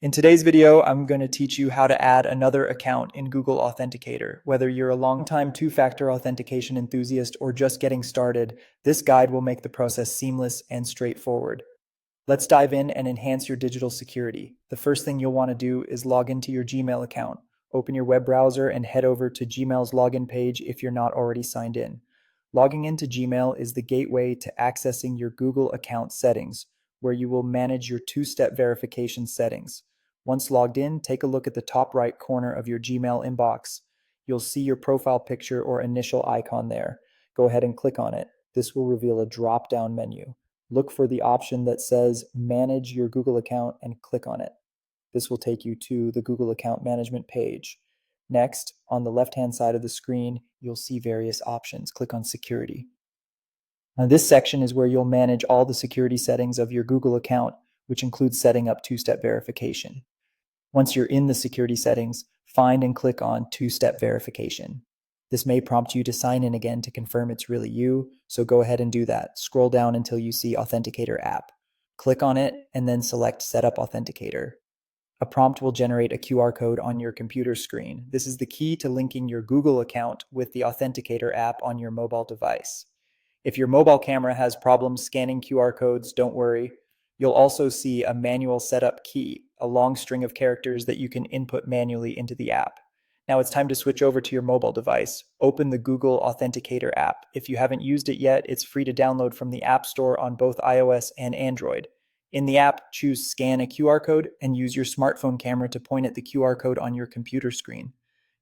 In today's video, I'm going to teach you how to add another account in Google Authenticator. Whether you're a longtime two-factor authentication enthusiast or just getting started, this guide will make the process seamless and straightforward. Let's dive in and enhance your digital security. The first thing you'll want to do is log into your Gmail account. Open your web browser and head over to Gmail's login page if you're not already signed in. Logging into Gmail is the gateway to accessing your Google account settings, where you will manage your two-step verification settings. Once logged in, take a look at the top right corner of your Gmail inbox. You'll see your profile picture or initial icon there. Go ahead and click on it. This will reveal a drop-down menu. Look for the option that says Manage your Google account and click on it. This will take you to the Google account management page. Next, on the left-hand side of the screen, you'll see various options. Click on Security. Now, this section is where you'll manage all the security settings of your Google account, which includes setting up two-step verification. Once you're in the security settings, find and click on two-step verification. This may prompt you to sign in again to confirm it's really you, so go ahead and do that. Scroll down until you see Authenticator app. Click on it and then select Setup Authenticator. A prompt will generate a QR code on your computer screen. This is the key to linking your Google account with the Authenticator app on your mobile device. If your mobile camera has problems scanning QR codes, don't worry. You'll also see a manual setup key, a long string of characters that you can input manually into the app. Now it's time to switch over to your mobile device. Open the Google Authenticator app. If you haven't used it yet, it's free to download from the App Store on both iOS and Android. In the app, choose Scan a QR code and use your smartphone camera to point at the QR code on your computer screen.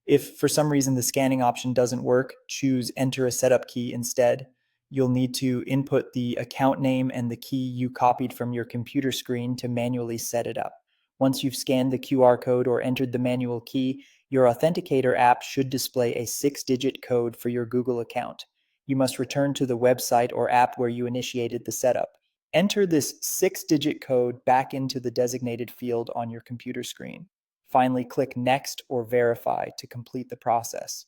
If for some reason the scanning option doesn't work, choose Enter a setup key instead. You'll need to input the account name and the key you copied from your computer screen to manually set it up. Once you've scanned the QR code or entered the manual key, your Authenticator app should display a 6-digit code for your Google account. You must return to the website or app where you initiated the setup. Enter this 6-digit code back into the designated field on your computer screen. Finally, click Next or Verify to complete the process.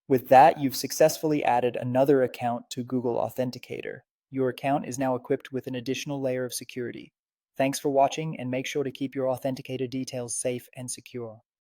With that, you've successfully added another account to Google Authenticator. Your account is now equipped with an additional layer of security. Thanks for watching, and make sure to keep your Authenticator details safe and secure.